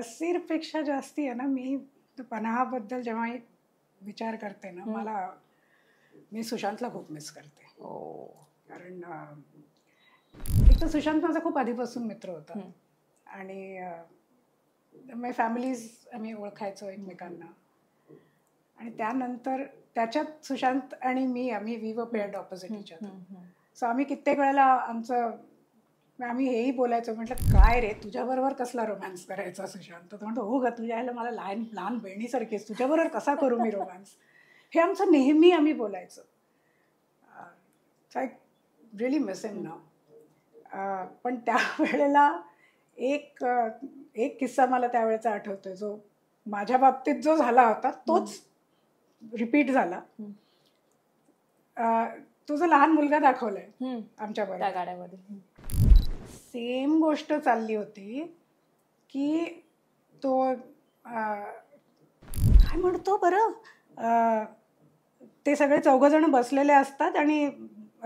नसीरपेक्षा जास्ती आहे ना, मी पनाहाबद्दल जेव्हा विचार करते ना, मी सुशांतला खूप मिस करते. कारण एक तर सुशांत माझा खूप आधीपासून मित्र होता आणि माझ्या फॅमिलीज आम्ही ओळखायचो एकमेकांना. आणि त्यानंतर त्याच्यात सुशांत आणि आम्ही we were paired opposite each other. So आम्ही कित्येक वेळेला आम्ही हेही बोलायचो, म्हटलं काय रे तुझ्याबरोबर कसला रोमॅन्स करायचा सुशांत. तो म्हणतो हो ग, तुझ्या यायला मला लहान बहिणीसारखीच, तुझ्याबरोबर कसा करू मी रोमॅन्स. हे आमचं नेहमी आम्ही बोलायचो. I really miss him now. पण त्यावेळेला एक किस्सा मला त्यावेळेचा आठवतोय, जो माझ्या बाबतीत जो झाला होता तोच रिपीट झाला. तो जो लहान मुलगा दाखवलाय आमच्या गाड्यामध्ये, सेम गोष्ट चालली होती की तो काय म्हणतो बरं, ते सगळे 4 जण बसलेले असतात आणि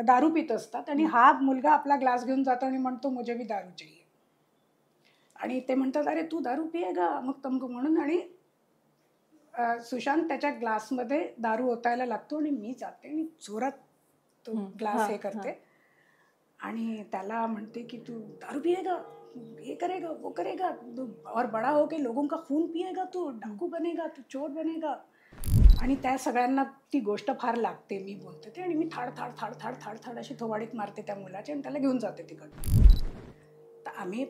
दारू पित असतात आणि हा मुलगा आपला ग्लास घेऊन जातो आणि म्हणतो मुझे भी दारू चाहिए. आणि ते म्हणतात अरे तू दारू पियेगा मग तमको म्हणून. आणि सुशांत त्याच्या ग्लासमध्ये दारू ओतायला लागतो आणि मी जाते आणि जोरात तो ग्लास हे करते आणि त्याला म्हणते की तू दारू पियेगा, ये करेगा वो करेगा, और बड़ा हो के लोगों का खून पियेगा, तू डाकू बनेगा, तू चोर बनेगा. आणि त्या सगळ्यांना ती गोष्ट फार लागते. मी बोलते ते आणि मी थाड थाड थाड थाड थाड थाड अशी थोबाडीत मारते त्या मुलाची आणि त्याला घेऊन जाते तिकडनं. तर मी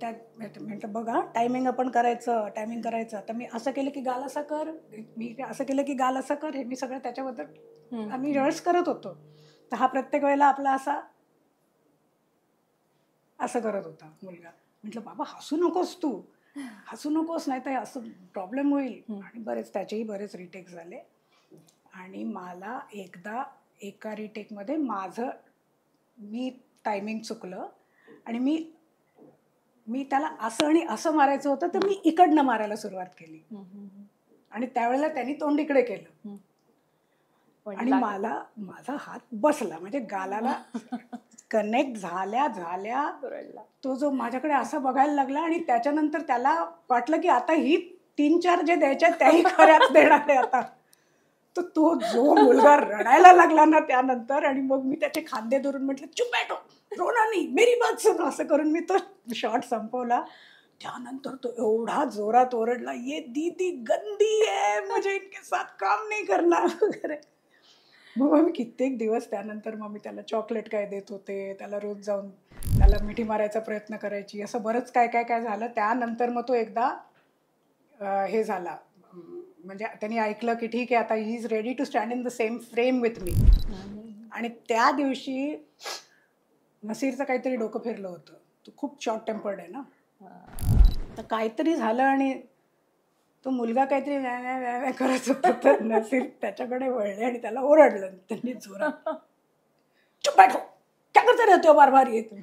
त्या म्हटलं बघा टायमिंग आपण टायमिंग करायचं. तर मी असं केलं की गाल असं कर, मी असं केलं की गाल असं कर, हे मी सगळं त्याच्याबद्दल आम्ही रिहर्स करत होतो. तर हा प्रत्येक वेळेला आपला असं करत होता मुलगा. म्हटलं बाबा हसू नकोस, तू हसू नकोस, नाही तर असं प्रॉब्लेम होईल. आणि त्याचेही बरेच रिटेक झाले. आणि मला एकदा एका रिटेकमध्ये मी टायमिंग चुकलं आणि मी त्याला असं आणि असं मारायचं होतं, तर मी इकडनं मारायला सुरुवात केली आणि त्यावेळेला त्यांनी तोंड इकडे केलं आणि माझा हात बसला, म्हणजे गालाला कनेक्ट झाल्या तो जो माझ्याकडे असं बघायला लागला. आणि त्याच्यानंतर त्याला वाटलं की आता ही 3-4 जे द्यायचे त्याही खऱ्याच देणार आहे आता. तर तो जो मुलगा रडायला लागला ना त्यानंतर, आणि मग मी त्याचे खांदे धरून म्हटलं चुप बैठो, रोना नाही, मेरी बात सुनो, असं करून मी तो शॉट संपवला. त्यानंतर तो एवढा जोरात ओरडला, ये दीदी गंदी है, मुझे इनके साथ काम नहीं करना वगैरे. मग मी कित्येक दिवस त्यानंतर मग मी त्याला चॉकलेट काय देत होते, त्याला रोज जाऊन त्याला मिठी मारायचा प्रयत्न करायची, असं बरंच काय झालं. त्यानंतर मग तो एकदा हे झाला, म्हणजे त्यांनी ऐकलं की ठीक आहे आता he is ready to stand in the same frame with me. आणि त्या दिवशी नसीरचं काहीतरी डोकं फिरलं होतं. तो खूप शॉर्ट टेम्पर्ड आहे ना, तर काहीतरी झालं आणि तो मुलगा काहीतरी व्या करत होता. तर नसीर त्याच्याकडे वळले आणि त्याला ओरडलं त्यांनी जोरात, चुप बैठो, क्या करते रहते हो बार बार येत.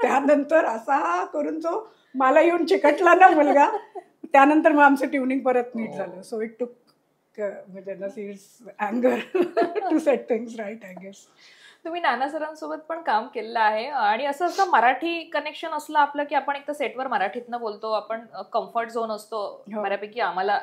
त्यानंतर असा करून तो मला येऊन चिकटला ना मुलगा. त्यानंतर मग आमचं ट्युनिंग परत नीट झालं. सो इट टूक म्हणजे नसीर्स अँगर to set things right, I guess. तुम्ही नाना सरांसोबत पण काम केलेलं आहे आणि असं मराठी कनेक्शन असलं आपलं की आपण एक तर सेटवर मराठीतनं बोलतो, आपण कम्फर्ट झोन असतो बऱ्यापैकी, आम्हाला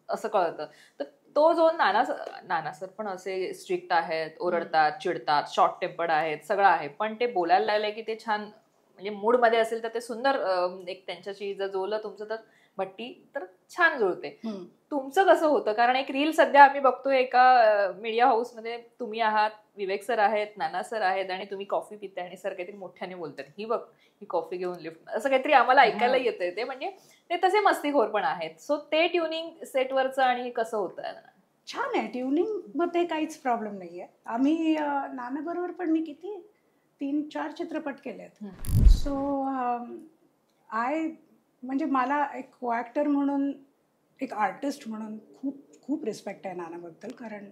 असं कळतं. तर तो जो नाना सर पण असे स्ट्रिक्ट आहेत, ओरडतात, चिडतात, शॉर्ट टेम्पर्ड आहेत, सगळं आहे, पण ते बोलायला लागले की ते छान, म्हणजे मूडमध्ये असेल तर ते सुंदर, एक त्यांच्याशी जर जुळलं तुमचं तर भट्टी तर छान जुळते. तुमचं कसं होतं? कारण एक रील सध्या आम्ही बघतोय एका मीडिया हाऊसमध्ये, तुम्ही आहात, विवेक सर आहेत, नाना सर आहेत आणि तुम्ही कॉफी पिताय आणि सर काहीतरी मोठ्याने बोलतात, ही बघ ही कॉफी घेऊन लिफ्ट, असं काहीतरी आम्हाला ऐकायला येतंय. ते म्हणजे ते तसे मस्तीखोर पण आहेत. सो ते ट्युनिंग सेटवरचं आणि कसं होतं? छान आहे ट्युनिंग मध्ये, काहीच प्रॉब्लेम नाहीये. आम्ही नाना बरोबर पण मी किती 3-4 चित्रपट केलेत. सो म्हणजे मला एक को ॲक्टर म्हणून, एक आर्टिस्ट म्हणून खूप रिस्पेक्ट आहे नानाबद्दल. कारण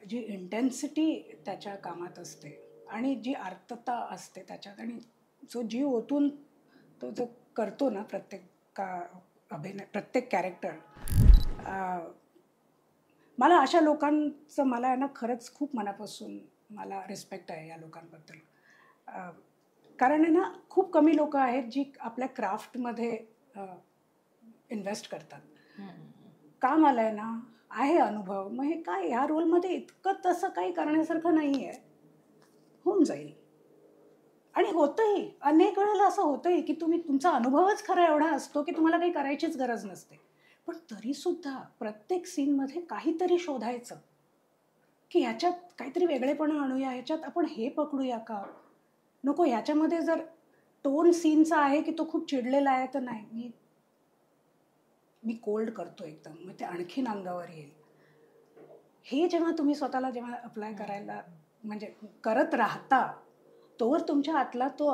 जी इंटेन्सिटी त्याच्या कामात असते आणि जी अर्थता असते त्याच्यात, आणि जो जीव ओतून तो जो करतो ना प्रत्येक कॅरेक्टर, मला अशा लोकांचं मला आहे ना खरंच खूप मनापासून मला रिस्पेक्ट आहे या लोकांबद्दल. कारण आहे ना खूप कमी लोक आहेत जी आपल्या क्राफ्टमध्ये इन्व्हेस्ट करतात. काम आलंय ना, आहे अनुभव, मग हे काय ह्या रोलमध्ये इतकं तसं काही करण्यासारखं नाही आहे, होऊन जाईल. आणि होतंही, अनेक वेळेला असं होतंही की तुमचा अनुभवच खरा एवढा असतो की तुम्हाला काही करायचीच गरज नसते. पण तरीसुद्धा प्रत्येक सीनमध्ये काहीतरी शोधायचं की ह्याच्यात काहीतरी वेगळेपणा आणूया, ह्याच्यात आपण हे पकडूया का, नको ह्याच्यामध्ये जर टोन सीनचा आहे की तो खूप चिडलेला आहे तर नाही, मी कोल्ड करतो एकदम, मग ते आणखीन अंगावर येईल. हे जेव्हा तुम्ही स्वतःला जेव्हा अप्लाय करायला म्हणजे करत राहता, तोवर तुमच्या आतला तो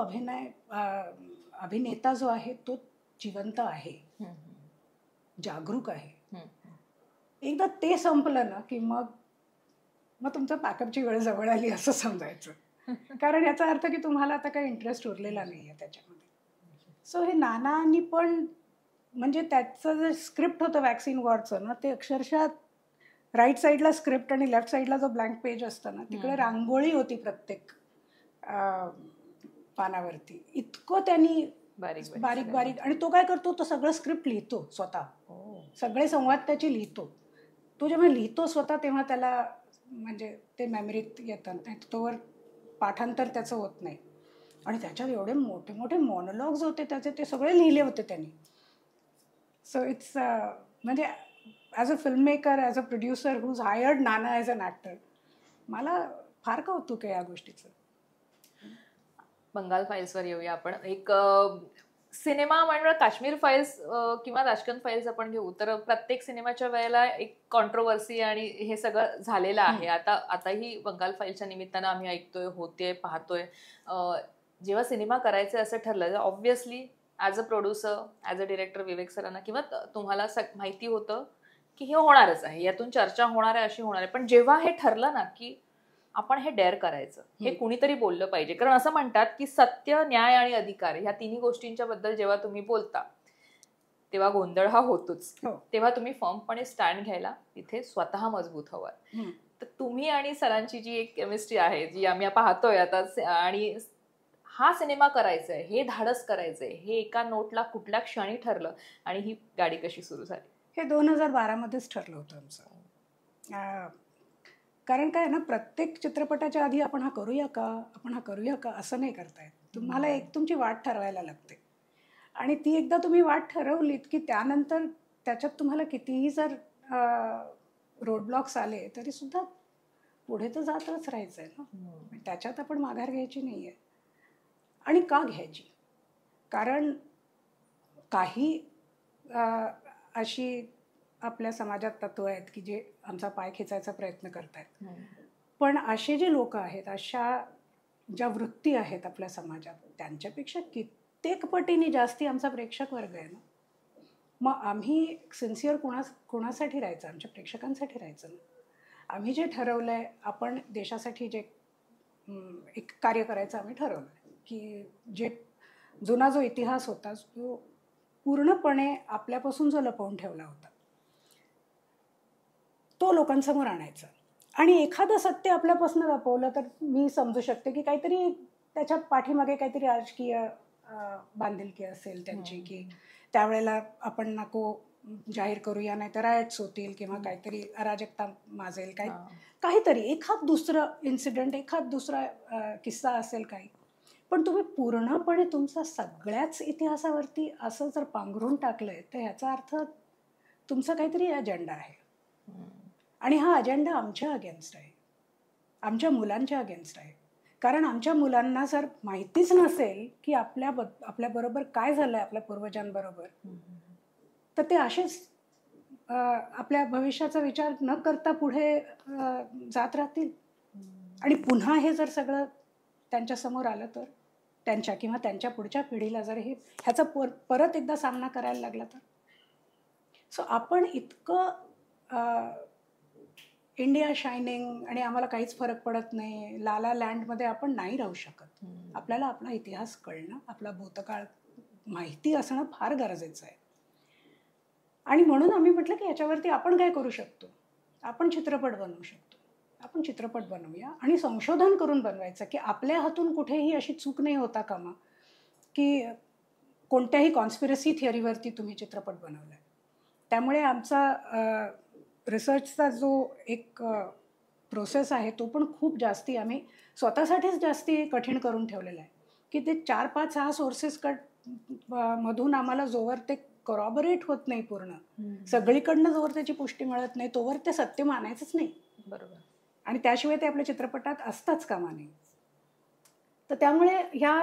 अभिनेता जो आहे तो जिवंत आहे, जागरूक आहे. एकदा ते संपलं ना की मग तुमचं पॅकअपची वेळ जवळ आली असं समजायचं. कारण याचा अर्थ की तुम्हाला आता काही इंटरेस्ट उरलेला नाही आहे त्याच्यामध्ये. सो हे नानांनी पण म्हणजे त्याचं जे स्क्रिप्ट होतं वॅक्सिन वॉरचं ना, ते अक्षरशः राईट साईडला स्क्रिप्ट आणि लेफ्ट साईडला जो ब्लँक पेज असतं ना, तिकडे रांगोळी होती प्रत्येक पानावरती. इतकं त्यांनी बारीक बारीक, आणि तो काय करतो, तो सगळं स्क्रिप्ट लिहितो स्वतः, सगळे संवाद त्याचे लिहितो. तो जेव्हा लिहितो स्वतः तेव्हा त्याला म्हणजे ते मेमरीत येतात, नाही तोवर पाठांतर त्याचं होत नाही. आणि त्याच्यात एवढे मोठे मोठे मॉनोलॉग्स होते त्याचे, ते सगळे लिहिले होते त्यांनी. सो इट्स म्हणजे as a film maker, as a producer who hired Nana as an actor, मला फार कौतुक आहे या गोष्टीचं. बंगाल फाईल्सवर येऊया आपण. एक सिनेमा म्हणजे काश्मीर फाईल्स किंवा ताशकंद फाईल्स आपण घेऊ तर प्रत्येक सिनेमाच्या वेळेला एक कॉन्ट्रोवर्सी आणि हे सगळं झालेलं आहे. आताही बंगाल फाईल्सच्या निमित्तानं आम्ही ऐकतोय, होते, पाहतोय. जेव्हा सिनेमा करायचं असं ठरलं, obviously as a producer, as a director Vivek सरांना किंवा तुम्हाला माहिती होतं की हे होणारच आहे, यातून चर्चा होणार आहे, अशी होणार आहे. पण जेव्हा हे ठरलं ना की आपण हे डेअर करायचं, हे कुणीतरी बोललं पाहिजे. कारण असं म्हणतात की सत्य, न्याय आणि अधिकार ह्या तिन्ही गोष्टींच्या बद्दल जेव्हा तुम्ही बोलता तेव्हा गोंधळ हा होतोच. तेव्हा तुम्ही फर्मपणे स्टँड घ्यायला तिथे स्वतः मजबूत हवं. तर तुम्ही आणि सरांची जी एक केमिस्ट्री आहे, जी आम्ही पाहतोय आता, आणि हा सिनेमा करायचा आहे, हे धाडस करायचंय, हे एका नोटला कुठल्या क्षणी ठरलं आणि ही गाडी कशी सुरू झाली? हे 2012 मध्येच ठरलं होतं आमचं. कारण काय ना, प्रत्येक चित्रपटाच्या आधी आपण हा करूया का असं नाही करतायत. तुम्हाला एक तुमची वाट ठरवायला लागते, आणि ती एकदा तुम्ही वाट ठरवलीत की त्यानंतर त्याच्यात तुम्हाला कितीही जर रोडब्लॉक्स आले तरी सुद्धा पुढे तर जातच राहायचं आहे ना. त्याच्यात आपण माघार घ्यायची नाही आहे. आणि का घ्यायची? कारण काही अशी आपल्या समाजात तत्व आहेत की जे आमचा पाय खेचायचा प्रयत्न करतायत. पण असे जे लोक आहेत, अशा ज्या वृत्ती आहेत आपल्या समाजात, त्यांच्यापेक्षा कित्येक पटीने जास्ती आमचा प्रेक्षक वर्ग आहे ना. मग आम्ही सिन्सिअर कोणासाठी राहायचं? आमच्या प्रेक्षकांसाठी राहायचं ना. आम्ही जे ठरवलंय, आपण देशासाठी जे एक कार्य करायचं आम्ही ठरवलंय की जे जुना जो इतिहास होता तो पूर्णपणे आपल्यापासून जो लपवून ठेवला होता तो लोकांसमोर आणायचा. आणि एखादं सत्य आपल्यापासून लपवलं तर मी समजू शकते की काहीतरी त्याच्या पाठीमागे काहीतरी राजकीय बांधिलकी असेल त्यांची, की त्यावेळेला आपण नको जाहीर करूया, नाही तर रायट्स होतील किंवा काहीतरी अराजकता माजेल, काहीतरी एखाद दुसरं इन्सिडेंट, एखाद दुसरा किस्सा असेल काही. पण तुम्ही पूर्णपणे तुमचा सगळ्याच इतिहासावरती असं जर पांघरून टाकलंय तर ह्याचा अर्थ तुमचा काहीतरी अजेंडा आहे. आणि हा अजेंडा आमच्या अगेन्स्ट आहे, आमच्या मुलांच्या अगेन्स्ट आहे. कारण आमच्या मुलांना जर माहितीच नसेल की आपल्याबरोबर काय झालंय आपल्या पूर्वजांबरोबर, तर ते असेच आपल्या भविष्याचा विचार न करता पुढे जात राहतील. आणि पुन्हा हे जर सगळं त्यांच्यासमोर आलं तर, त्यांच्या किंवा त्यांच्या पुढच्या पिढीला जर ह्याचा परत एकदा सामना करायला लागला तर. सो आपण इतकं इंडिया शायनिंग आणि आम्हाला काहीच फरक पडत नाही, लाला लँडमध्ये आपण नाही राहू शकत. आपल्याला आपला इतिहास कळणं, आपला भूतकाळ माहिती असणं फार गरजेचं आहे. आणि म्हणून आम्ही म्हटलं की याच्यावरती आपण काय करू शकतो? आपण चित्रपट बनवू शकतो. आपण चित्रपट बनवूया आणि संशोधन करून बनवायचं की आपल्या हातून कुठेही अशी चूक नाही होता कामा की कोणत्याही कॉन्स्पिरसी थिअरीवरती तुम्ही चित्रपट बनवला आहे. त्यामुळे आमचा रिसर्चचा जो एक प्रोसेस आहे तो पण खूप जास्ती आम्ही स्वतःसाठीच जास्ती कठीण करून ठेवलेला आहे, की ते 4-5-6 सोर्सेस मधून आम्हाला जोवर ते करॉबरेट होत नाही पूर्ण, सगळीकडनं जोवर त्याची पुष्टी मिळत नाही तोवर ते सत्य मानायचंच नाही. बरोबर. आणि त्याशिवाय ते आपल्या चित्रपटात असताच कामा नये. तर त्यामुळे ह्या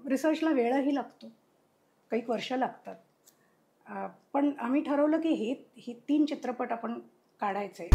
रिसर्चला वेळही लागतो, काही वर्ष लागतात. पण आम्ही ठरवलं की हे 3 चित्रपट आपण काढायचे.